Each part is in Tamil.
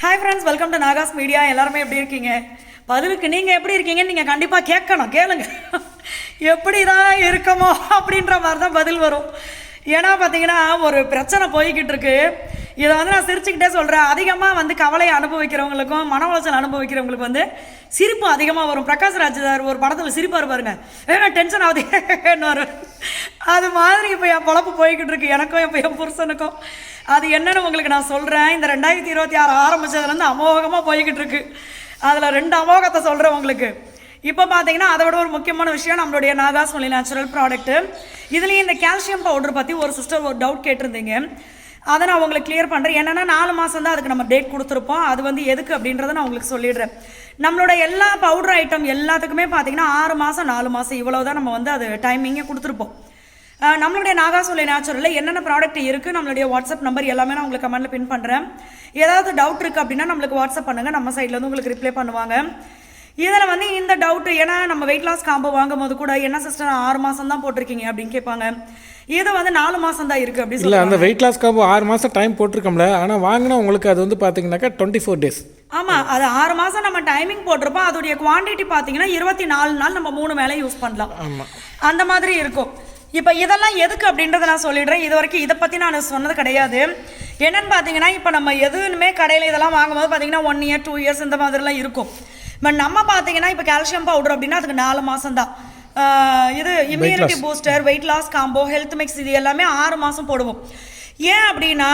Hi friends, welcome to Nahash media. எல்லாருமே எப்படி இருக்கீங்க? பதிலுக்கு நீங்கள் எப்படி இருக்கீங்கன்னு நீங்கள் கண்டிப்பாக கேளுங்க. எப்படி தான் இருக்கமோ அப்படின்ற மாதிரி தான் பதில் வரும். ஏன்னா பார்த்தீங்கன்னா ஒரு பிரச்சனை போய்கிட்டு இருக்கு. இதை வந்து நான் சிரிச்சுக்கிட்டே சொல்கிறேன். அதிகமாக கவலையை அனுபவிக்கிறவங்களுக்கும் மன உளைச்சல் அனுபவிக்கிறவங்களுக்கு சிரிப்பு அதிகமாக வரும். பிரகாஷ்ராஜ் சார் ஒரு படத்தில் சிரிப்பாக இருப்பாருங்க, ஏன்னா டென்ஷன் ஆகுது வரும். அது மாதிரி இப்போ என் பொழப்பு போய்கிட்டு இருக்கு, எனக்கும் இப்போ என் புருஷனுக்கும். அது என்னன்னு உங்களுக்கு நான் சொல்கிறேன். இந்த 2026 ஆரம்பித்ததுலேருந்து அமோகமாக போய்கிட்டு இருக்கு. அதில் 2 அமோகத்தை சொல்கிறேன் உங்களுக்கு. இப்போ பார்த்தீங்கன்னா அதை விட ஒரு முக்கியமான விஷயம், நம்மளுடைய நாகாஸ் ஒன்லி நேச்சுரல் ப்ராடக்ட்டு. இதுலேயும் இந்த கால்சியம் பவுடர் பற்றி ஒரு சிஸ்டர் ஒரு டவுட் கேட்டிருந்தீங்க. அதை நான் உங்களுக்கு கிளியர் பண்ணுறேன். என்னென்னா 4 மாதம் தான் அதுக்கு நம்ம டேட் கொடுத்துருப்போம். அது எதுக்கு அப்படின்றத நான் உங்களுக்கு சொல்லிடுறேன். நம்மளோட எல்லா பவுடர் ஐட்டம் எல்லாத்துக்குமே பார்த்தீங்கன்னா 6 மாதம் 4 மாதம் இவ்வளோ தான் நம்ம அது டைமிங்கே கொடுத்துருப்போம். நம்மளுடைய நாகாஸ் ஒன்லி நேச்சுரலில் என்னென்ன ப்ராடக்ட் இருக்குது, நம்மளுடைய வாட்ஸ்அப் நம்பர் எல்லாமே நான் உங்களுக்கு கமெண்ட்டில் பின் பண்ணுறேன். ஏதாவது டவுட் இருக்குது அப்படின்னா நம்மளுக்கு வாட்ஸ்அப் பண்ணுங்கள், நம்ம சைட்லேருந்து உங்களுக்கு ரிப்ளை பண்ணுவாங்க. இதில் இந்த டவுட்டு, ஏன்னா நம்ம வெயிட் லாஸ் காம்போ வாங்கும் போது கூட என்ன சிஸ்டர் 6 மாதம் தான் போட்டிருக்கீங்க அப்படின்னு கேட்பாங்க. இது 4 மாதம் தான் இருக்குது அப்படின்னு இல்லை. அந்த வெயிட் லாஸ் காம்போ 6 மாதம் டைம் போட்டிருக்கோம்ல, ஆனால் வாங்கினா உங்களுக்கு அது பார்த்தீங்கன்னாக்கா 24 days. ஆமாம், அது 6 மாதம் நம்ம டைமிங் போட்டிருப்போம். அதோடைய குவான்டிட்டி பார்த்தீங்கன்னா 24 நாள் நம்ம 3 வேளை யூஸ் பண்ணலாம். ஆமாம், அந்த மாதிரி இருக்கும். இப்போ இதெல்லாம் எதுக்கு அப்படின்றத நான் சொல்லிடுறேன். இது வரைக்கும் இதை பற்றி நான் சொன்னது கிடையாது. என்னென்னு பார்த்தீங்கன்னா, இப்போ நம்ம எதுவுமே கடையில் இதெல்லாம் வாங்கும்போது பார்த்தீங்கன்னா 1 year 2 years இந்த மாதிரிலாம் இருக்கும். பட் நம்ம பார்த்தீங்கன்னா இப்போ கால்சியம் பவுடர் அப்படின்னா அதுக்கு 4 மாதம் தான். இது immunity booster, weight loss combo, health mix, இது எல்லாமே 6 மாதம் போடுவோம். ஏன் அப்படின்னா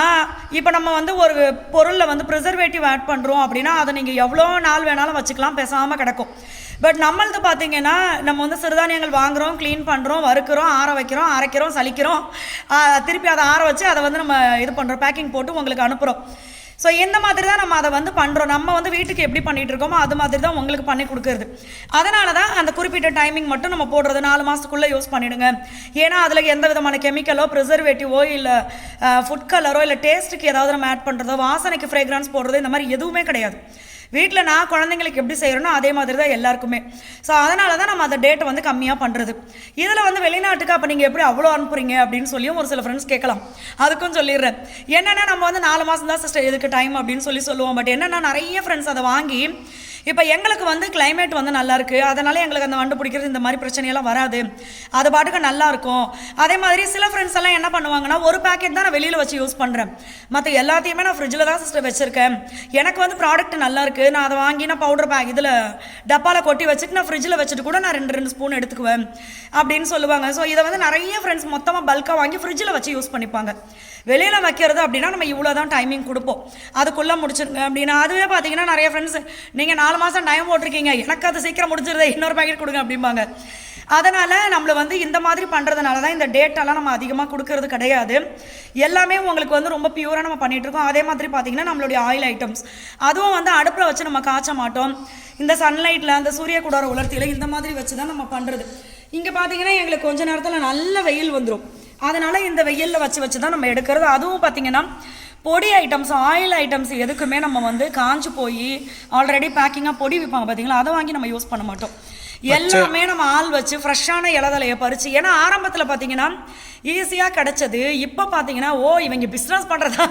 இப்போ நம்ம ஒரு பொருளில் ப்ரிசர்வேட்டிவ் ஆட் பண்ணுறோம் அப்படின்னா அதை நீங்கள் எவ்வளோ நாள் வேணாலும் வச்சுக்கலாம், பேசாமல் கிடக்கும். பட் நம்மளது பார்த்தீங்கன்னா நம்ம சிறுதானியங்கள் வாங்குகிறோம், க்ளீன் பண்ணுறோம், வறுக்கிறோம், ஆற வைக்கிறோம், அரைக்கிறோம், சலிக்கிறோம், திருப்பி அதை ஆற வச்சு அதை நம்ம இது பண்ணுறோம், பேக்கிங் போட்டு உங்களுக்கு அனுப்புகிறோம். ஸோ இந்த மாதிரி தான் நம்ம அதை பண்ணுறோம். நம்ம வீட்டுக்கு எப்படி பண்ணிகிட்டு இருக்கோமோ அது மாதிரி தான் உங்களுக்கு பண்ணி கொடுக்குறது. அதனால தான் அந்த குறிப்பிட்ட டைமிங் மட்டும் நம்ம போடுறது 4 மாதத்துக்குள்ளே யூஸ் பண்ணிவிடுங்க. ஏன்னா அதில் எந்த விதமான கெமிக்கலோ ப்ரிசர்வேட்டிவோ இல்லை ஃபுட் கலரோ இல்லை டேஸ்ட்டுக்கு ஏதாவது நம்ம ஆட் பண்ணுறதோ வாசனைக்கு ஃப்ரேக்ரன்ஸ் போடுறதோ இந்த மாதிரி எதுவுமே கிடையாது. வீட்டில் நான் குழந்தைங்களுக்கு எப்படி செய்கிறேனோ அதே மாதிரி தான் எல்லாருக்குமே. ஸோ அதனால தான் நம்ம அந்த டேட்டை கம்மியாக பண்ணுறது. இதில் வெளிநாட்டுக்கு அப்போ நீங்கள் எப்படி அவ்வளோ அனுப்புறீங்க அப்படின்னு சொல்லியும் ஒரு சில ஃப்ரெண்ட்ஸ் கேட்கலாம். அதுக்கும் சொல்லிடுறேன். என்னென்னா நம்ம 4 மாதம் தான் சிஸ்டர் இதுக்கு டைம் அப்படின்னு சொல்லுவோம். பட் என்னென்னா நிறைய ஃப்ரெண்ட்ஸ் அதை வாங்கி இப்போ எங்களுக்கு கிளைமேட் நல்லா இருக்குது, அதனால் எங்களுக்கு அந்த வண்டு பிடிக்கிறது இந்த மாதிரி பிரச்சனையெல்லாம் வராது, அது பாட்டுக்கு நல்லா இருக்கும். அதே மாதிரி சில ஃப்ரெண்ட்ஸ் எல்லாம் என்ன பண்ணுவாங்கன்னா, ஒரு பேக்கெட் தான் நான் வெளியில் வச்சு யூஸ் பண்ணுறேன், மற்ற எல்லாத்தையுமே நான் ஃப்ரிட்ஜில் தான் சிஸ்டர் வச்சுருக்கேன், எனக்கு ப்ராடக்ட் நல்லா இருக்குது, நான் அதை வாங்கி நான் பவுடர் பேக் இதில் டப்பாவில் கொட்டி வச்சுட்டு நான் ஃப்ரிட்ஜில் வச்சுட்டு கூட நான் 2 ஸ்பூன் எடுத்துக்குவேன் அப்படின்னு சொல்லுவாங்க. ஸோ இதை நிறைய ஃப்ரெண்ட்ஸ் மொத்தமாக பல்காக வாங்கி ஃப்ரிட்ஜில் வச்சு யூஸ் பண்ணிப்பாங்க. வெளியில் வைக்கிறது அப்படின்னா நம்ம இவ்வளோ தான் டைமிங் கொடுப்போம், அதுக்குள்ளே முடிச்சிருங்க அப்படின்னா. அதுவே பார்த்தீங்கன்னா நிறைய ஃப்ரெண்ட்ஸ் நீங்கள் 4 மாதம் டைம் போட்டிருக்கீங்க, எனக்கு அது சீக்கிரம் முடிச்சிருது, இன்னொரு பேக்கெட் கொடுங்க அப்படிம்பாங்க. அதனால் நம்மளை இந்த மாதிரி பண்ணுறதுனால தான் இந்த டேட்டெல்லாம் நம்ம அதிகமாக கொடுக்கறது கிடையாது. எல்லாமே உங்களுக்கு ரொம்ப பியூராக நம்ம பண்ணிகிட்ருக்கோம். அதே மாதிரி பார்த்திங்கன்னா நம்மளுடைய ஆயில் ஐட்டம்ஸ் அதுவும் அடுப்பில் வச்சு நம்ம காய்ச்ச மாட்டோம். இந்த சன்லைட்டில் அந்த சூரிய குடார உலர்த்தியில் இந்த மாதிரி வச்சு தான் நம்ம பண்ணுறது. இங்கே பார்த்தீங்கன்னா எங்களுக்கு கொஞ்ச நேரத்தில் நல்ல வெயில் வந்துடும், அதனால் இந்த வெயிலில் வச்சு தான் நம்ம எடுக்கிறது. அதுவும் பார்த்திங்கன்னா பொடி ஐட்டம்ஸ், ஆயில் ஐட்டம்ஸ் எதுக்குமே நம்ம காஞ்சு போய் ஆல்ரெடி பேக்கிங்காக பொடி விற்பாங்க பார்த்தீங்களா, அதை வாங்கி நம்ம யூஸ் பண்ண மாட்டோம். எல்லாமே நம்ம ஆள் வச்சு ஃப்ரெஷ்ஷான இலதலையை பறித்து, ஏன்னா ஆரம்பத்தில் பார்த்தீங்கன்னா ஈஸியாக கிடச்சது. இப்போ பார்த்தீங்கன்னா இவங்க பிஸ்னஸ் பண்ணுறதா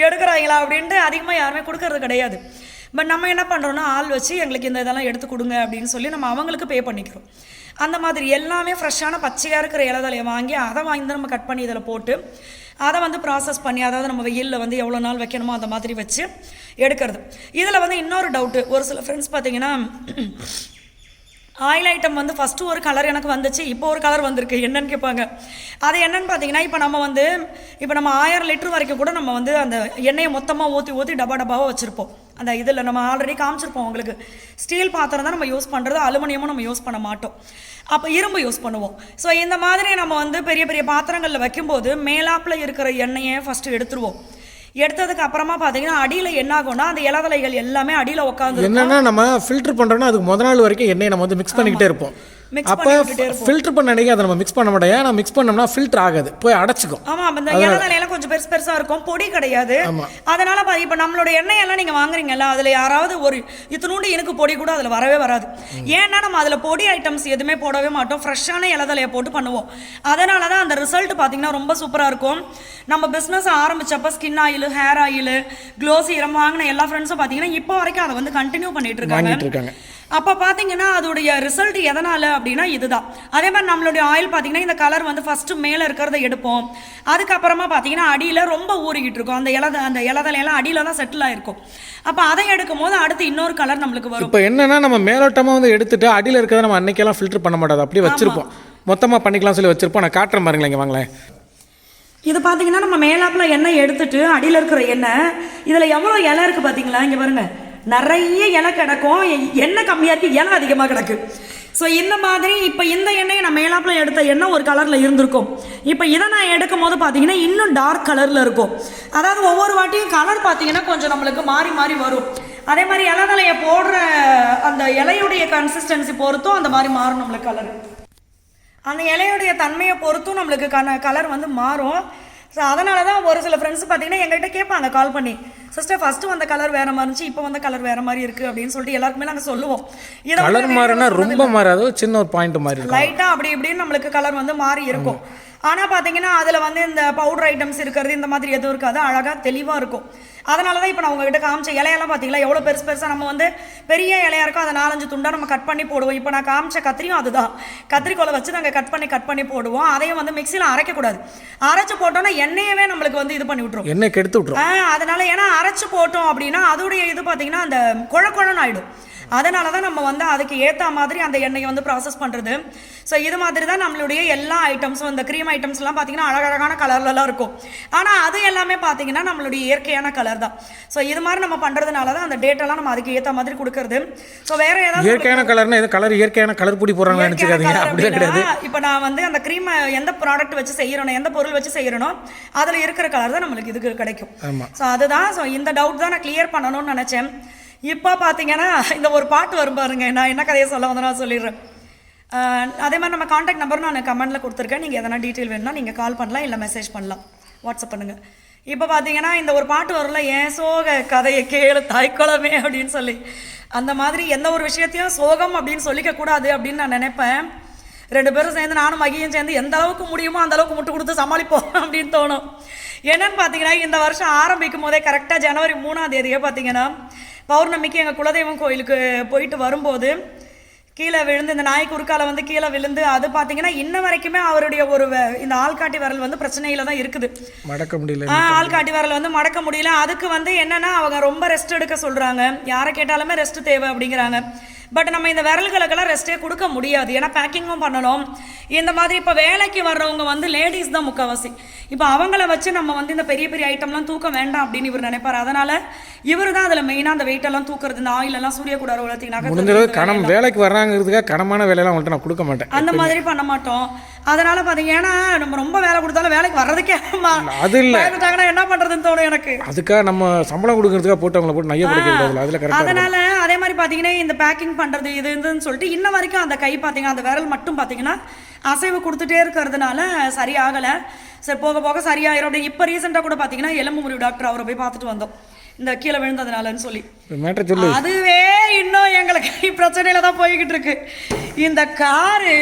எடுக்கிறாங்களா அப்படின்ட்டு அதிகமாக யாருமே கொடுக்கறது கிடையாது. பட் நம்ம என்ன பண்ணுறோன்னா ஆள் வச்சு எங்களுக்கு இந்த இதெல்லாம் எடுத்து கொடுங்க அப்படின்னு சொல்லி நம்ம அவங்களுக்கு பே பண்ணிக்கிறோம். அந்த மாதிரி எல்லாமே ஃப்ரெஷ்ஷான பச்சையாக இருக்கிற இலதலையை வாங்கி அதை வாங்கி நம்ம கட் பண்ணி இதில் போட்டு அதை ப்ராசஸ் பண்ணி, அதாவது நம்ம வெயிலில் எவ்வளோ நாள் வைக்கணுமோ அந்த மாதிரி வச்சு எடுக்கிறது. இதில் இன்னொரு டவுட்டு, ஒரு சில ஃப்ரெண்ட்ஸ் பார்த்தீங்கன்னா ஆயில் ஐட்டம் ஃபஸ்ட்டு ஒரு கலர் எனக்கு வந்துச்சு, இப்போ ஒரு கலர் வந்திருக்கு, என்னன்னு கேட்பாங்க. அது என்னன்னு பார்த்தீங்கன்னா இப்போ நம்ம 1000 லிட்டர் வரைக்கும் கூட நம்ம அந்த எண்ணெயை மொத்தமாக ஊற்றி டப்பாவாக வச்சுருப்போம். அந்த இதில் நம்ம ஆல்ரெடி காமிச்சிருப்போம் உங்களுக்கு. ஸ்டீல் பாத்திரம் தான் நம்ம யூஸ் பண்ணுறது, அலுமினியமும் நம்ம யூஸ் பண்ண மாட்டோம், அப்போ இரும்பு யூஸ் பண்ணுவோம். ஸோ இந்த மாதிரி நம்ம பெரிய பெரிய பாத்திரங்களில் வைக்கும்போது மேலாப்பில் இருக்கிற எண்ணெயை ஃபஸ்ட்டு எடுத்துருவோம். எடுத்ததுக்கு அப்புறமா பார்த்தீங்கன்னா அடியில் என்ன ஆகும்னா அந்த இலதலைகள் எல்லாமே அடியில் உட்காந்து என்னன்னா நம்ம ஃபில்டர் பண்ணுறோன்னா அதுக்கு முதல் நாள் வரைக்கும் எண்ணெயை நம்ம மிக்ஸ் பண்ணிக்கிட்டே இருப்போம். மிக்ஸ் அப்போ பண்ணி விட்டுட்டே இருப்போம். ஃபில்டர் பண்ண அன்றைக்கி அதை நம்ம மிக்ஸ் பண்ண மாட்டோம். ஏன்னா மிக்ஸ் பண்ணோம்னா ஃபில்டர் ஆகாது, போய் அடைச்சிக்கும். ஆமாம், இந்த இலைதலையெல்லாம் கொஞ்சம் பெருசு பெருசாக இருக்கும், பொடி கிடையாது. அதனால் இப்போ நம்மளோட எண்ணெயெல்லாம் நீங்கள் வாங்குறீங்கல்ல, அதில் யாராவது ஒரு இத்தினூண்டு எனக்கு பொடி கூட அதில் வரவே வராது. ஏன்னா நம்ம அதில் பொடி ஐட்டம்ஸ் எதுவுமே போடவே மாட்டோம், ஃப்ரெஷ்ஷான இலைதலையை போட்டு பண்ணுவோம். அதனால தான் அந்த ரிசல்ட் பார்த்தீங்கன்னா ரொம்ப சூப்பராக இருக்கும். நம்ம பிஸ்னஸ் ஆரம்பிச்சப்போ skin oil, hair oil, glow serum வாங்கின எல்லா ஃப்ரெண்ட்ஸும் பார்த்தீங்கன்னா இப்போ வரைக்கும் அதை வந்து கண்டினியூ பண்ணிட்டு இருக்காங்க. அப்போ பார்த்தீங்கன்னா அதோடைய ரிசல்ட் எதனால் அப்படின்னா இதுதான். அதே மாதிரி நம்மளுடைய ஆயில் பார்த்தீங்கன்னா இந்த கலர் வந்து ஃபஸ்ட்டு மேலே இருக்கிறத எடுப்போம், அதுக்கப்புறமா பார்த்தீங்கன்னா அடியில் ரொம்ப ஊறிக்கிட்டு இருக்கும், அந்த இலதலையெல்லாம் அடியில் தான் செட்டில் ஆகிருக்கும். அப்போ அதை எடுக்கும் போது அடுத்து இன்னொரு கலர் நம்மளுக்கு வரும். இப்போ என்னன்னா நம்ம மேலோட்டமாக வந்து எடுத்துட்டு அடியில் இருக்கிறத நம்ம அன்னைக்கெல்லாம் ஃபில்டர் பண்ண மாட்டாது, அப்படியே வச்சிருப்போம், மொத்தமாக பண்ணிக்கலாம் சொல்லி வச்சிருப்போம். நான் காட்டுறேன் பாருங்களேன், இங்கே வாங்களேன். இது பார்த்தீங்கன்னா நம்ம மேலாப்பில் எண்ணெய் எடுத்துட்டு அடியில் இருக்கிற எண்ணெய், இதில் எவ்வளோ இலை இருக்குது பார்த்தீங்களா, இங்கே பாருங்க, நிறைய இலை கிடக்கும், எண்ணெய் கம்மியாக இருக்குது, இலை அதிகமாக கிடக்கு. ஸோ இந்த மாதிரி இப்போ இந்த எண்ணெயை நான் மேலாப்பில் எடுத்த எண்ணெய் ஒரு கலரில் இருந்திருக்கும், இப்போ இதை நான் எடுக்கும் போது பார்த்தீங்கன்னா இன்னும் டார்க் கலரில் இருக்கும். அதாவது ஒவ்வொரு வாட்டியும் கலர் பார்த்தீங்கன்னா கொஞ்சம் நம்மளுக்கு மாறி மாறி வரும். அதே மாதிரி இலைதலையை போடுற அந்த இலையுடைய கன்சிஸ்டன்சி பொறுத்தும் அந்த மாதிரி மாறும் நம்மளுக்கு கலர். அந்த இலையுடைய தன்மையை பொறுத்தும் நம்மளுக்கு கலர் வந்து மாறும். ஸோ அதனால தான் ஒரு சில ஃப்ரெண்ட்ஸ் பார்த்தீங்கன்னா எங்கள்கிட்ட கேட்பாங்க கால் பண்ணி, சிஸ்டர் ஃபஸ்ட்டு வந்த கலர் வேறு மாதிரி இருந்துச்சு, இப்போ வந்த கலர் வேறு மாதிரி இருக்குது அப்படின்னு சொல்லிட்டு எல்லாருக்குமே நாங்கள் சொல்லுவோம். கலர் மாறினா ரொம்ப மாறாது, சின்ன ஒரு பாயிண்ட் மாதிரி லைட்டாக அப்படி இப்படின்னு நம்மளுக்கு கலர் வந்து மாறி இருக்கும். ஆனால் பார்த்தீங்கன்னா அதில் வந்து இந்த பவுடர் ஐட்டம்ஸ் இருக்கிறது இந்த மாதிரி எதுவும் இருக்காது, அழகாக தெளிவாக இருக்கும். அதனால தான் இப்போ நான் உங்ககிட்ட காமிச்ச இலையெல்லாம் பார்த்தீங்களா எவ்வளோ பெருசு பெருசாக நம்ம வந்து பெரிய இலையாக இருக்கும், அதை 4-5 துண்டாக நம்ம கட் பண்ணி போடுவோம். இப்போ நான் காமிச்ச கத்திரியும் அதுதான், கத்திரிக்கோலை வச்சு நாங்கள் கட் பண்ணி போடுவோம். அதையும் வந்து மிக்சியில் அரைக்கக்கூடாது, அரைச்சி போட்டோன்னா எண்ணெயவே நம்மளுக்கு வந்து இது பண்ணி விட்டுரும், எண்ணெய் கெடுத்து விட்டுரும். அதனால ஏன்னா அரைச்சி போட்டோம் அப்படின்னா அதோடைய இது பார்த்தீங்கன்னா அந்த குழன்னு ஆகிடும். அதனால தான் நம்ம வந்து அதுக்கு ஏற்ற மாதிரி அந்த எண்ணெயை வந்து ப்ராசஸ் பண்ணுறது. ஸோ இது மாதிரி தான் நம்மளுடைய எல்லா ஐட்டம்ஸும், இந்த க்ரீம் ஐட்டம்ஸ்லாம் பார்த்தீங்கன்னா அழகழகான கலர்லலாம் இருக்கும், ஆனால் அது எல்லாமே பார்த்தீங்கன்னா நம்மளுடைய இயற்கையான கலர் தான். ஸோ இது மாதிரி நம்ம பண்ணுறதுனால தான் அந்த டேட்டெல்லாம் நம்ம அதுக்கு ஏற்ற மாதிரி கொடுக்கறது. ஸோ வேறு ஏதாவது இயற்கையான கலர்னா எது கலர், இயற்கையான கலர் பொடி போடுறாங்கன்னு நினச்சிக்காதீங்க, அப்படியே கிடையாது. இப்போ நான் வந்து அந்த க்ரீமை எந்த ப்ராடக்ட் வச்சு செய்கிறனோ, எந்த பொருள் வச்சு செய்கிறனோ அதில் இருக்கிற கலர் தான் நம்மளுக்கு இதுக்கு கிடைக்கும். ஸோ அதுதான். ஸோ இந்த டவுட் தான் நான் கிளியர் பண்ணணும்னு நினச்சேன். இப்போ பார்த்தீங்கன்னா இந்த ஒரு பாட்டு வரும் பாருங்க, நான் என்ன கதையை சொல்ல வந்து நான் சொல்லிடுறேன். அதே மாதிரி நம்ம காண்டாக்ட் நம்பர் நான் கமெண்ட்டில் கொடுத்துருக்கேன், நீங்கள் எதனா டீட்டெயில் வேணும்னா நீங்கள் கால் பண்ணலாம், இல்லை மெசேஜ் பண்ணலாம், வாட்ஸ்அப் பண்ணுங்கள். இப்போ பார்த்தீங்கன்னா இந்த ஒரு பாட்டு வரல, ஏன் சோக கதையை கேளு தாய்க்குளமே அப்படின்னு சொல்லி, அந்த மாதிரி எந்த ஒரு விஷயத்தையும் சோகம் அப்படின்னு சொல்லிக்கக்கூடாது அப்படின்னு நான் நினைப்பேன். 2 பேரும் சேர்ந்து நானும் மகியும் சேர்ந்து எந்த அளவுக்கு முடியுமோ அந்த அளவுக்கு முட்டு கொடுத்து சமாளிப்போம் அப்படின்னு தோணும். என்னன்னு பார்த்தீங்கன்னா இந்த வருஷம் ஆரம்பிக்கும் போதே கரெக்டாக ஜனவரி 3ஆம் தேதியே பார்த்தீங்கன்னா பௌர்ணமிக்கு எங்கள் குலதெய்வம் கோயிலுக்கு போயிட்டு வரும்போது கீழே விழுந்து, இந்த நாய் குறுக்கால வந்து கீழே விழுந்து, அது பார்த்தீங்கன்னா இன்ன வரைக்குமே அவருடைய ஒரு இந்த ஆள்காட்டி விரல் வந்து பிரச்சனையில தான் இருக்குது, மடக்க முடியல. ஆள்காட்டி விரல் வந்து மடக்க முடியல. அதுக்கு வந்து என்னன்னா அவங்க ரொம்ப ரெஸ்ட் எடுக்க சொல்றாங்க, யாரை கேட்டாலுமே ரெஸ்ட் தேவை அப்படிங்கிறாங்க. பட் நம்ம இந்த விரல்களுக்கெல்லாம் ரெஸ்ட்டே கொடுக்க முடியாது, ஏன்னா பேக்கிங்கும் பண்ணணும். இந்த மாதிரி இப்போ வேலைக்கு வர்றவங்க வந்து லேடிஸ் தான் முக்கால்வாசி. இப்போ அவங்கள வச்சு நம்ம வந்து இந்த பெரிய பெரிய ஐட்டம்லாம் தூக்க வேண்டாம் அப்படின்னு இவர் நினைப்பார். அதனால இவர் தான் அதில் மெயினாக அந்த வெயிட்டெல்லாம் தூக்குறது, இந்த ஆயிலெல்லாம் சூரியக்கூடாது வளர்த்திங்கன்னா வேலைக்கு வர்றாங்கிறதுக்காக கனமான வேலையெல்லாம் அவங்கள்ட்ட நான் கொடுக்க மாட்டேன், அந்த மாதிரி பண்ண மாட்டோம். அதனால பார்த்தீங்கன்னா நம்ம ரொம்ப வேலை கொடுத்தாலும் வேலைக்கு வர்றதுக்கே அது இல்லை, என்ன பண்ணுறதுன்னு தோணும் எனக்கு. அதுக்காக நம்ம சம்பளம் கொடுக்கறதுக்காக போட்டு அவங்கள போட்டு நைய கொடுக்க அதில் கரெக்டாக. அதனால அதே மாதிரி பார்த்தீங்கன்னா இந்த பேக்கிங் பண்ணுறது இதுன்னு சொல்லிட்டு இன்ன வரைக்கும் அந்த கை பார்த்தீங்கன்னா அந்த விரல் மட்டும் பார்த்தீங்கன்னா அசைவு கொடுத்துட்டே இருக்கிறதுனால சரியாகலை. சரி போக போக சரியாயிரும் அப்படி. இப்போ ரீசெண்டாக கூட பார்த்தீங்கன்னா எலும்பு முறிவு டாக்டர் அவரை போய் பார்த்துட்டு வந்தோம், இந்த கீழே விழுந்ததுனாலன்னு சொல்லி. அதுவே இன்னும் எங்களுக்கு பிரச்சனையில தான் போய்கிட்டு இருக்கு. இந்த காரு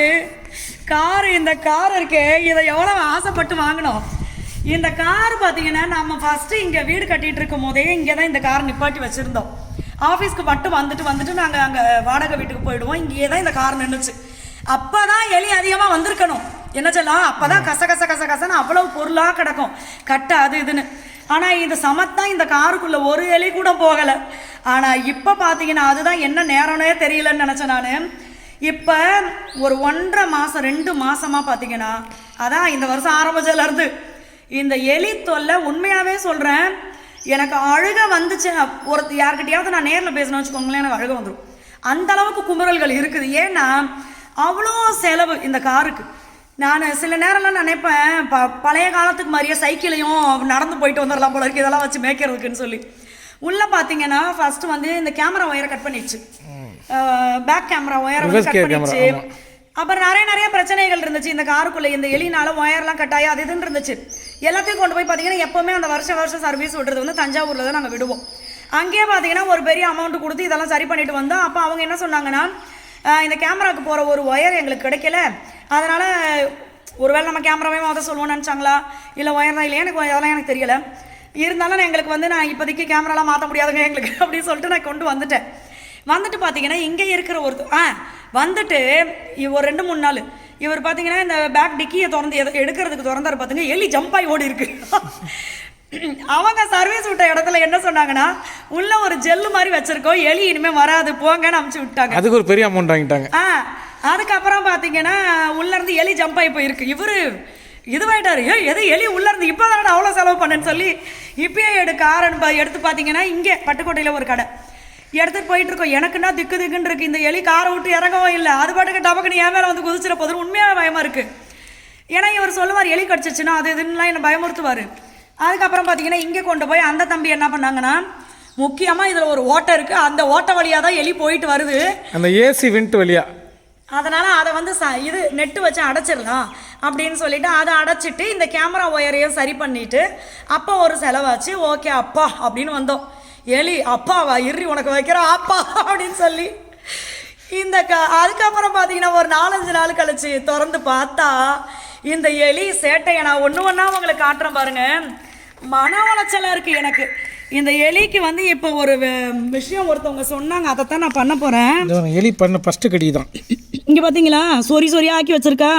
இருக்கே, இதை எவ்வளோ ஆசைப்பட்டு வாங்கினோம். இந்த கார் பார்த்தீங்கன்னா நம்ம ஃபஸ்ட்டு இங்கே வீடு கட்டிகிட்டு இருக்கும் போதே இங்கே தான் இந்த கார் நிப்பாட்டி வச்சுருந்தோம். ஆஃபீஸ்க்கு மட்டும் வந்துட்டு நாங்கள் அங்கே வாடகை வீட்டுக்கு போயிடுவோம், இங்கேயே தான் இந்த கார் நின்றுச்சு. அப்போ தான் எலி அதிகமாக வந்திருக்கணும், என்ன சொல்லலாம், அப்போ தான் கசன்னு அவ்வளோ பொருளாக கிடக்கும், கட்ட அது இதுன்னு. ஆனால் இது சமத்தான் இந்த காருக்குள்ளே ஒரு எலி கூட போகலை. ஆனால் இப்போ பார்த்தீங்கன்னா அதுதான் என்ன நேரம்னே தெரியலன்னு நினச்சேன் நான். இப்போ ஒரு 1.5 மாதம் 2 மாதமாக பார்த்தீங்கன்னா அதான் இந்த வருஷம் ஆரம்பிச்சதுலேருந்து இந்த எலி தொல்லை உண்மையாகவே சொல்கிறேன். எனக்கு அழுக வந்துச்சு, யார்கிட்டையாவது நான் நேரில் பேசணும்னு வச்சுக்கோங்களேன், எனக்கு அழுக வந்துடும். அந்த அளவுக்கு குமுறல்கள் இருக்குது. ஏன்னா அவ்வளோ செலவு இந்த காருக்கு. நான் சில நேரம்லாம் நினைப்பேன் பழைய காலத்துக்கு மாதிரியே சைக்கிளையும் நடந்து போயிட்டு வந்துடலாம் போல இருக்கு இதெல்லாம் வச்சு மேய்க்கிறதுக்குன்னு சொல்லி. உள்ளே பார்த்தீங்கன்னா ஃபஸ்ட்டு வந்து இந்த கேமரா ஒயரை கட் பண்ணிடுச்சு, பேக் கேமரா ஒயரை வந்து கட் பண்ணிடுச்சு. அப்புறம் நிறைய பிரச்சனைகள் இருந்துச்சு இந்த காருக்குள்ளே. இந்த எலினால ஒயர்லாம் கட்டாயி அது இதுன்னு இருந்துச்சு. எல்லாத்தையும் கொண்டு போய் பார்த்தீங்கன்னா எப்போவுமே அந்த வருஷம் சர்வீஸ் விடுறது வந்து தஞ்சாவூரில் தான் நாங்கள் விடுவோம். அங்கேயே பார்த்தீங்கன்னா ஒரு பெரிய அமௌண்ட் கொடுத்து இதெல்லாம் சரி பண்ணிட்டு வந்தோம். அப்போ அவங்க என்ன சொன்னாங்கன்னா, இந்த கேமராவுக்கு போகிற ஒரு ஒயர் எங்களுக்கு கிடைக்கல, அதனால் ஒருவேளை நம்ம கேமராவே மாற்ற சொல்லுவோம்னு நினச்சாங்களா இல்லை ஒயர் தான் இல்லையா, எனக்கு அதெல்லாம் எனக்கு தெரியலை. இருந்தாலும் எங்களுக்கு வந்து நான் இப்போதைக்கு கேமராலாம் மாற்ற முடியாதுங்க எங்களுக்கு அப்படின்னு சொல்லிட்டு நான் கொண்டு வந்துட்டு பார்த்தீங்கன்னா இங்கே இருக்கிற வந்துட்டு ஒரு 2-3 நாள் இவர் பார்த்தீங்கன்னா இந்த பேக் டிக்கியை திறந்து எடுக்கிறதுக்கு திறந்தாரு பார்த்துங்க, எலி ஜம்ப் ஆகி ஓடி இருக்கு. அவங்க சர்வீஸ் விட்ட இடத்துல என்ன சொன்னாங்கன்னா, உள்ள ஒரு ஜெல்லு மாதிரி வச்சிருக்கோம், எலி இனிமேல் வராது போங்கன்னு அமுச்சு விட்டாங்க. அதுக்கு ஒரு பெரிய அமௌண்ட் வாங்கிட்டாங்க. அதுக்கப்புறம் பார்த்தீங்கன்னா உள்ளேருந்து எலி ஜம்ப் ஆகி போயிருக்கு. இவர் இதுவாயிட்டாரு, எலி உள்ளேருந்து இப்போ தானே அவ்வளோ செலவு பண்ணேன்னு சொல்லி இப்பயே எடுத்து பார்த்தீங்கன்னா இங்கே பட்டுக்கோட்டையில் ஒரு கடை எடுத்துகிட்டு போயிட்டு இருக்கோம். எனக்குன்னா திக்குன்னு இருக்கு. இந்த எலி காரை விட்டு இறங்கவும் இல்லை, அது பாட்டுக்கு டபக்குன்னு என் மேலே வந்து குதிச்சிட போதும். உண்மையாக பயமாக இருக்குது. ஏன்னா இவர் சொல்லுவார் எலி கடிச்சிச்சுன்னா அது இதுன்னெலாம் என்னை பயமுறுத்துவார். அதுக்கப்புறம் பார்த்தீங்கன்னா இங்கே கொண்டு போய் அந்த தம்பி என்ன பண்ணாங்கன்னா, முக்கியமாக இதில் ஒரு ஓட்டை இருக்குது, அந்த ஓட்டை வழியாக தான் எலி போயிட்டு வருது, அந்த ஏசி விண்ட் வழியா. அதனால் அதை வந்து இது நெட்டு வச்சு அடைச்சிடலாம் அப்படின்னு சொல்லிட்டு அதை அடைச்சிட்டு இந்த கேமரா ஒயரையும் சரி பண்ணிவிட்டு அப்போ ஒரு செலவாச்சு. ஓகே அப்பா அப்படின்னு வந்தோம். எலி அப்பாவா இறி உனக்கு வைக்கிற அப்பா அப்படின்னு சொல்லி இந்த அதுக்கப்புறம் பார்த்தீங்கன்னா ஒரு 4-5 நாள் கழிச்சு திறந்து பார்த்தா இந்த எலி சேட்டையை நான் ஒன்றா உங்களுக்கு காட்டுறேன் பாருங்க. மன உளைச்சலாக இருக்குது எனக்கு. இந்த எலிக்கு வந்து இப்போ ஒரு விஷயம் ஒருத்தவங்க சொன்னாங்க, அதைத்தான் நான் பண்ண போகிறேன். எலி பண்ண ஃபஸ்ட்டு கடி தான். இங்கே பார்த்தீங்களா சொரியா ஆக்கி வச்சிருக்கா.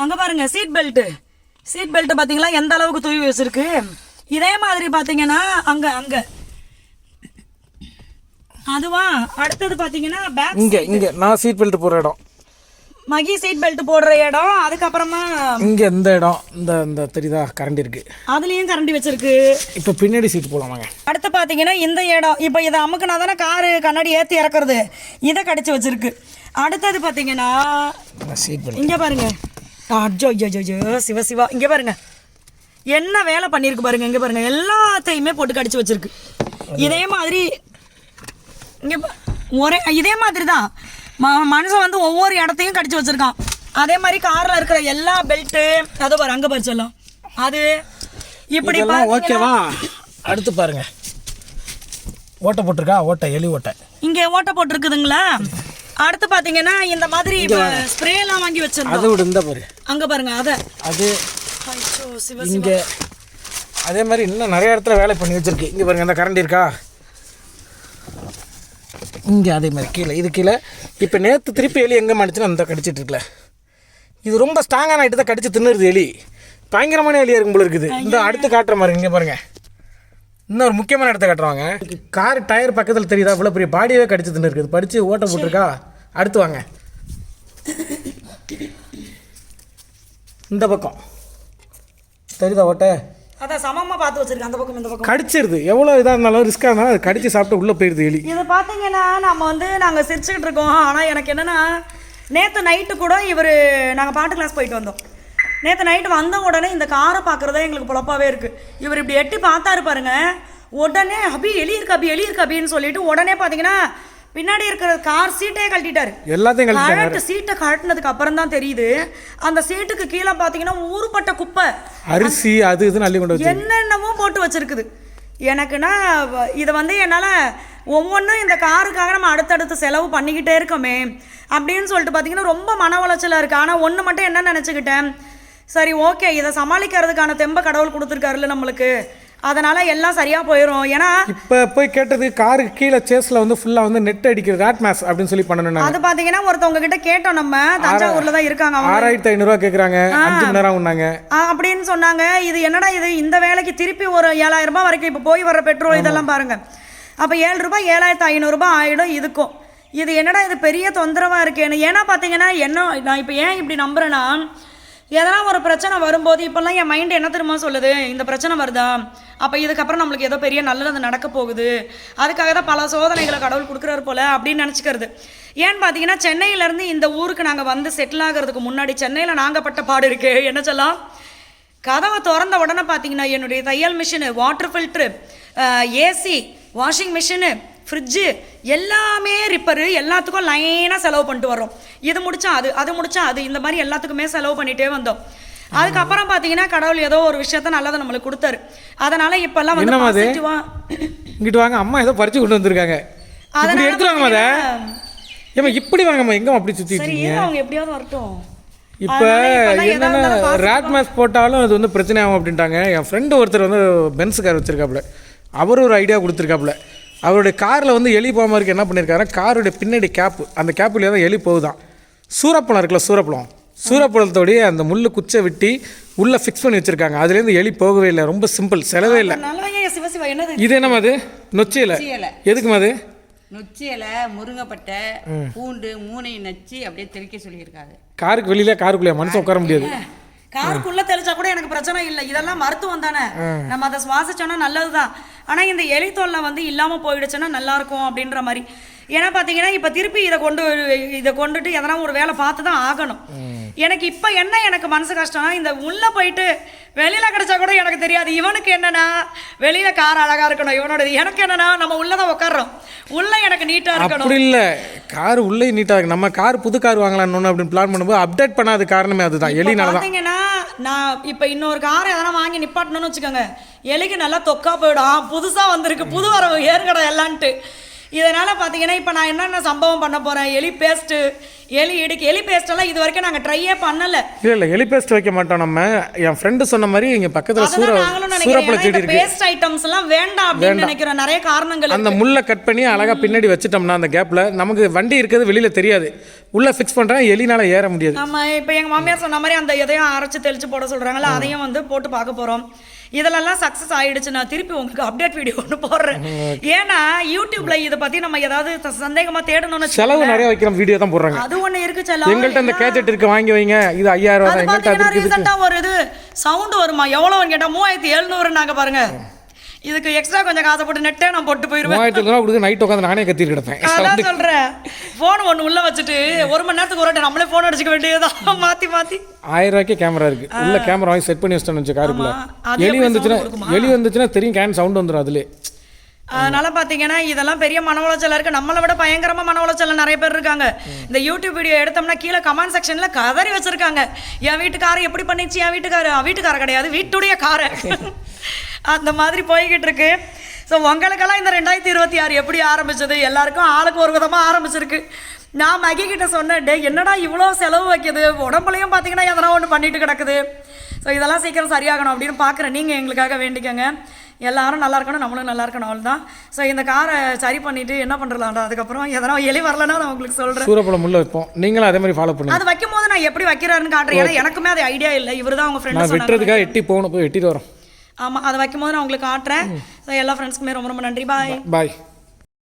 அங்கே பாருங்க சீட் பெல்ட்டு பார்த்தீங்களா எந்த அளவுக்கு தூவி வச்சிருக்கு. இதே மாதிரி பார்த்தீங்கன்னா அங்கே அதுவா அடுத்தது பார்த்தீங்கன்னா பேக் இங்கே நான் சீட் பெல்ட் போடுற இடம், மகி சீட் பெல்ட் போடுற இடம். அதுக்கப்புறமா இங்கே இந்த இடம் இந்த தெரியுதா கரண்டி இருக்கு, அதுலேயும் கரண்டி வச்சிருக்கு. இப்போ பின்னாடி சீட் போடலாமாங்க. அடுத்து பார்த்தீங்கன்னா இந்த இடம் இப்போ இதை அமுக்குனா தானே காரு கண்ணாடி ஏற்றி இறக்குறது, இதை கடிச்சு வச்சிருக்கு. அடுத்தது பார்த்தீங்கன்னா சீட் பெல்ட் இங்கே பாருங்க. அஜோ சிவா இங்கே பாருங்க என்ன வேலை பண்ணியிருக்கு பாருங்க. இங்கே பாருங்க எல்லாத்தையுமே போட்டு கடிச்சு வச்சிருக்கு. இதே மாதிரி இங்கே இதே மாதிரி தான் மனுஷன் வந்து ஒவ்வொரு இடத்தையும் கடிச்சு வச்சிருக்கான். அதே மாதிரி காரில் இருக்கிற எல்லா பெல்ட்டு அதை பாரு அங்கே பாரு சொல்லலாம் அது இப்படி ஓகேவா. அடுத்து பாருங்க ஓட்டை போட்டிருக்கா, எலி ஓட்டை இங்கே ஓட்டை போட்டிருக்குதுங்களா. அடுத்து பார்த்தீங்கன்னா இந்த மாதிரி ஸ்ப்ரேலாம் வாங்கி வச்சிருக்கோம். அதை விட இந்த பாரு அங்கே பாருங்க அது இங்கே அதே மாதிரி இன்னும் நிறைய இடத்துல வேலை பண்ணி வச்சிருக்கு. இங்கே பாருங்க இந்த கரண்டி இருக்கா, இங்கே அதே மாதிரி கீழே இது கீழே. இப்போ நேற்று திருப்பி எலி எங்கே மாட்டுச்சுன்னா அந்த கடிச்சிட்டு இருக்குல்ல, இது ரொம்ப ஸ்ட்ராங்கான ஐட்டு தான் கடிச்சு தின்னுருது எலி. பயங்கரமான எலியாக இருக்கும் போல இருக்குது. இந்த அடுத்து காட்டுற மாதிரி இங்கே பாருங்கள், இன்னும் ஒரு முக்கியமான இடத்த காட்டுறாங்க. கார் டயர் பக்கத்தில் தெரியுதா, இவ்வளோ பெரிய பாடியவே கடிச்சு தின்னு இருக்குது, படித்து ஓட்ட போட்டிருக்கா. அடுத்து வாங்க இந்த பக்கம் தெரியுதா ஓட்டை, அதான் சமமாக பார்த்து வச்சிருக்கேன். அந்த பக்கம் இந்த பக்கம் கடிச்சிருது. எவ்வளோ இதாக இருந்தாலும் ரிஸ்க்காக இருந்தாலும் அது கடிச்சு சாப்பிட்டு உள்ளே போயிடுது எலி. இதை பார்த்தீங்கன்னா நாங்கள் சிரிச்சுக்கிட்டு இருக்கோம். ஆனால் எனக்கு என்னென்னா நேற்று நைட்டு கூட நாங்கள் பாட்டு கிளாஸ் போயிட்டு வந்தோம். நேற்று நைட்டு வந்த உடனே இந்த காரை பார்க்குறதே எங்களுக்கு பொழப்பாகவே இருக்குது. இவர் இப்படி எட்டி பார்த்தாரு பாருங்க, உடனே எலி இருக்கு அபின்னு சொல்லிட்டு உடனே பார்த்தீங்கன்னா பின்னாடி இருக்கிற கார் சீட்டையே கழட்டிட்டாரு. எல்லாத்தையும் சீட்டை கழட்டினதுக்கு அப்புறம் தான் தெரியுது அந்த சீட்டுக்கு கீழே பார்த்தீங்கன்னா ஊறுபட்ட குப்பை, அரிசி, அது இது அள்ளி கொண்டு என்னென்னமோ போட்டு வச்சிருக்குது. எனக்குன்னா இதை வந்து என்னால் ஒவ்வொன்றும் இந்த காருக்காக நம்ம அடுத்தடுத்து செலவு பண்ணிக்கிட்டே இருக்கோமே அப்படின்னு சொல்லிட்டு பார்த்தீங்கன்னா ரொம்ப மன உளைச்சலாக இருக்குது. ஆனால் ஒன்று மட்டும் என்ன நினச்சிக்கிட்டேன், சரி ஓகே இதை சமாளிக்கிறதுக்கான தெம்ப கடவுள் கொடுத்துருக்காருல்ல நம்மளுக்கு, அதனால் எல்லாம் சரியாக போயிடும். ஏன்னா இப்போ போய் கேட்டது காருக்கு கீழே சேஸில் வந்து ஃபுல்லாக வந்து நெட் அடிக்கிறது ராட் மேஸ் அப்படின்னு சொல்லி பண்ணணும். அது பார்த்தீங்கன்னா ஒருத்தவங்க கிட்ட கேட்டோம், நம்ம தஞ்சாவூரில் தான் இருக்காங்க, 6500 கேட்குறாங்க, 5 மணி நேரம் உண்டாங்க அப்படின்னு சொன்னாங்க. இது என்னடா இது, இந்த வேலைக்கு திருப்பி ஒரு 7000 ரூபாய் வரைக்கும் இப்போ போய் வர பெட்ரோல் இதெல்லாம் பாருங்க, அப்போ 7 ரூபாய் 7500 ஆகிடும் இதுக்கும். இது என்னடா இது பெரிய தொந்தரவாக இருக்கேன்னு. ஏன்னா பார்த்தீங்கன்னா நான் இப்போ ஏன் இப்படி நம்புறேன்னா, எதனா ஒரு பிரச்சனை வரும்போது இப்போல்லாம் என் மைண்டு என்ன தெரியுமா சொல்லுது, இந்த பிரச்சனை வருதா அப்போ இதுக்கப்புறம் நம்மளுக்கு ஏதோ பெரிய நல்லது நடக்க போகுது, அதுக்காக தான் பல சோதனைகளை கடவுள் கொடுக்குறாரு போல அப்படின்னு நினச்சிக்கிறது. ஏன்னு பார்த்தீங்கன்னா சென்னையிலேருந்து இந்த ஊருக்கு நாங்கள் வந்து செட்டில் ஆகிறதுக்கு முன்னாடி சென்னையில் நாங்கள் பட்ட பாடு இருக்குது. என்ன சொல்லலாம், கதவை திறந்த உடனே பார்த்தீங்கன்னா என்னுடைய தையல் machine, water filter, AC, washing machine, fridge எல்லாமே ரிப்பரு, எல்லாத்துக்கும் லைனாக செலவு பண்ணிட்டு வரோம். இது முடிச்சா அது முடிச்சா அது, இந்த மாதிரி எல்லாத்துக்குமே செலவு பண்ணிகிட்டே வந்தோம். அதுக்கப்புறம் பார்த்தீங்கன்னா கடவுள் ஏதோ ஒரு விஷயத்த நல்லதை நம்மளுக்கு கொடுத்தாரு. அதனால இப்பெல்லாம் வந்து பாசிட்டிவா இங்கிட்டு வாங்க, அம்மா ஏதோ பறிச்சு கொண்டு வந்திருக்காங்க. அதனால எடுத்துவாங்கம்மா அதை. ஏமா இப்படி வாங்கம்மா, எங்கம்மா அப்படி சுற்றிட்டு இருக்கீங்க? அவங்க எப்படியாவது வரட்டும். இப்போ என்னென்ன ரேட் மேட்ச் போட்டாலும் அது வந்து பிரச்சனை ஆகும் அப்படின்ட்டாங்க. என் ஃப்ரெண்டு ஒருத்தர் வந்து பென்ஸ் கார் வச்சுருக்காப்புல, அவர் ஒரு ஐடியா கொடுத்துருக்காப்புல. அவருடைய காரில் வந்து எலி போகாமல் இருக்கு என்ன பண்ணியிருக்காருன்னா, காருடைய பின்னாடி கேப்பு, அந்த கேப்புலேயே தான் எலி போகுதான். சூரப்பழம் இருக்குல்ல, சூரப்பழத்தோடைய அந்த முள்ளு குச்சை வெட்டி உள்ளே ஃபிக்ஸ் பண்ணி வச்சுருக்காங்க. அதுலேருந்து எலி போகவே இல்லை. ரொம்ப சிம்பிள், செலவே இல்லை. இது என்னம்மா அது? நொச்சி இலை. எதுக்குமா அது? நொச்சி இலை, முருங்கைப்பட்டை, பூண்டு 3ஐயும் நச்சு அப்படியே தெளிக்க சொல்லியிருக்காரு. காருக்கு வெளியில, காருக்குள்ளே மனுஷன் உட்கார முடியாது. காருக்குள்ள தெளிச்சா கூட எனக்கு பிரச்சனை இல்லை. இதெல்லாம் மருத்துவம் தானே, நம்ம அதை சுவாசிச்சோன்னா நல்லதுதான். ஆனால் இந்த எலி தொல்லை வந்து இல்லாமல் போயிடுச்சுன்னா நல்லா இருக்கும் அப்படின்ற மாதிரி. ஏன்னா பார்த்தீங்கன்னா இப்போ திருப்பி இதை கொண்டுட்டு எதனா ஒரு வேலை பார்த்து தான் ஆகணும். எனக்கு இப்போ என்ன எனக்கு மனசு கஷ்டம்னா, இந்த உள்ளே போயிட்டு வெளியில் கிடச்சா கூட எனக்கு தெரியாது. இவனுக்கு என்னன்னா வெளியில் கார் அழகாக இருக்கணும் இவனோட, எனக்கு என்னன்னா நம்ம உள்ளே தான் உட்காரோம், உள்ளே எனக்கு நீட்டாக இருக்கணும். அப்படி இல்லை, கார் உள்ளே நீட்டாக இருக்கு. நம்ம கார் புது கார் வாங்கலாம்னு அப்படின்னு பிளான் பண்ணும்போது அப்டேட் பண்ணாத காரணமே அதுதான், எலினால தான். பார்த்தீங்கன்னா நான் இப்போ இன்னொரு கார் எதனா வாங்கி நிப்பாட்டணும்னு வச்சுக்கோங்க, எலிக்கு நல்லா தொக்கா போயிடும். புதுசாக வந்திருக்கு, புது வரவு ஏற்கனவே எல்லான்ட்டு. இதனால் பார்த்தீங்கன்னா இப்போ நான் என்னென்ன சம்பவம் பண்ண போகிறேன், எலி பேஸ்ட்டு, எலி பேஸ்ட்டெல்லாம் இது வரைக்கும் நாங்கள் ட்ரையே பண்ணலை. இல்லை எலி பேஸ்ட் வைக்க மாட்டோம் நம்ம. என் ஃப்ரெண்டு சொன்ன மாதிரி இங்கே பக்கத்தில் சூரப்பழ செடி இருக்கு. பேஸ்ட் ஐட்டம்ஸ் எல்லாம் வேண்டாம் அப்படின்னு நினைக்கிறேன். நிறைய காரணங்கள். அந்த முள்ளை கட் பண்ணி அழகாக பின்னாடி வச்சுட்டோம்னா அந்த கேப்பில் நமக்கு வண்டி இருக்கிறது வெளியில் தெரியாது. உள்ளே ஃபிக்ஸ் பண்ணுறேன், எலினால ஏற முடியாது. நம்ம இப்போ எங்கள் மாமியார் சொன்ன மாதிரி அந்த எதையும் அரைச்சி தெளிச்சு போட சொல்கிறாங்களா, அதையும் வந்து போட்டு பார்க்க போகிறோம். இதெல்லாம் சக்ஸஸ் ஆகிடுச்சு. நான் திருப்பி உங்களுக்கு அப்டேட் வீடியோ ஒன்று போடுறேன். ஏன்னா யூடியூப்ல இதை பற்றி நம்ம ஏதாவது சந்தேகமாக தேடணும்னு செலவு நிறைய வைக்கிற வீடியோ தான் போடுறாங்க. அது ஒன்று இருக்கு. செலவு எங்கள்கிட்ட இந்த கேஜெட் இருக்கு, வாங்கி வைங்க, இது 5000 ரூபாய். ரீசெண்டாக ஒரு இது சவுண்டு வருமா, எவ்வளோன்னு கேட்டால் 3700 நாங்கள் பாருங்க. இதுக்கு எக்ஸ்ட்ரா கொஞ்சம் காசை போட்டு நெட்டே நான் போட்டு போயிருவேன். 3000 ரூபா கொடுத்து நைட் உட்காந்து நானே கத்திட்டு கிடப்பேன். அதான் சொல்கிறேன், ஃபோன் ஒன்று உள்ளே வச்சுட்டு 1 மணி நேரத்துக்கு ஒரு நம்மளே ஃபோன் அடிச்சுக்க வேண்டியதுதான் மாற்றி மாற்றி. 1000 ரூபாய்க்கு கேமரா இருக்கு, உள்ள கேமரா வாங்கி செட் பண்ணி வச்சுட்டேன்னு வச்சு காருக்குள்ள. எலி வந்துச்சுன்னா தெரியும், கேன் சவுண்ட் வந்துடும் அதுலேயே. அதனால பார்த்தீங்கன்னா இதெல்லாம் பெரிய மன உளைச்சல் இருக்குது. நம்மளை விட பயங்கரமாக மன உளைச்சல் நிறைய பேர் இருக்காங்க. இந்த யூடியூப் வீடியோ எடுத்தோம்னா கீழே கமெண்ட் செக்ஷனில் கதறி வச்சுருக்காங்க, என் வீட்டுக்காரர் எப்படி பண்ணிச்சு, என் வீட்டுக்காரர் கிடையாது, வீட்டுடைய காரை அந்த மாதிரி போய்கிட்டு இருக்கு. ஸோ உங்களுக்கெல்லாம் இந்த 2026 எப்படி ஆரம்பிச்சது? எல்லாருக்கும் ஆளுக்கு ஒரு விதமாக ஆரம்பிச்சிருக்கு. நான் மகி கிட்ட சொன்னேன், டே என்னடா இவ்வளோ செலவு வைக்கிது, உடம்புலையும் பார்த்தீங்கன்னா எதனா ஒன்று பண்ணிட்டு கிடக்குது. ஸோ இதெல்லாம் சீக்கிரம் சரியாகணும் அப்படின்னு பார்க்குறேன். நீங்கள் எங்களுக்காக வேண்டிக்கங்க, எல்லாரும் நல்லா இருக்கணும், நம்மளும் நல்லா இருக்கணும், அவ்வளோதான். ஸோ இந்த காரை சரி பண்ணிட்டு என்ன பண்ணுறலாம்டா, அதுக்கப்புறம் எதனா எலி வரலன்னா நான் உங்களுக்கு சொல்கிறேன். சூரப்பழம் முள்ள வைப்போம், நீங்களும் அதே மாதிரி ஃபாலோ பண்ணுங்க. அது வைக்கும் போது நான் எப்படி வைக்கிறாருன்னு காட்டுறேன். ஏன்னா எனக்குமே அது ஐடியா இல்லை. இவர் தான் உங்கள் ஃப்ரெண்ட் வெட்டுறதுக்காக எட்டி போகணும், போய் வெட்டிட்டு வரோம். ஆமாம், அதை வைக்கும் போது நான் உங்களுக்கு காட்டுறேன். ஸோ எல்லா ஃப்ரெண்ட்ஸ்க்குமே ரொம்ப ரொம்ப நன்றி. பாய் பாய்.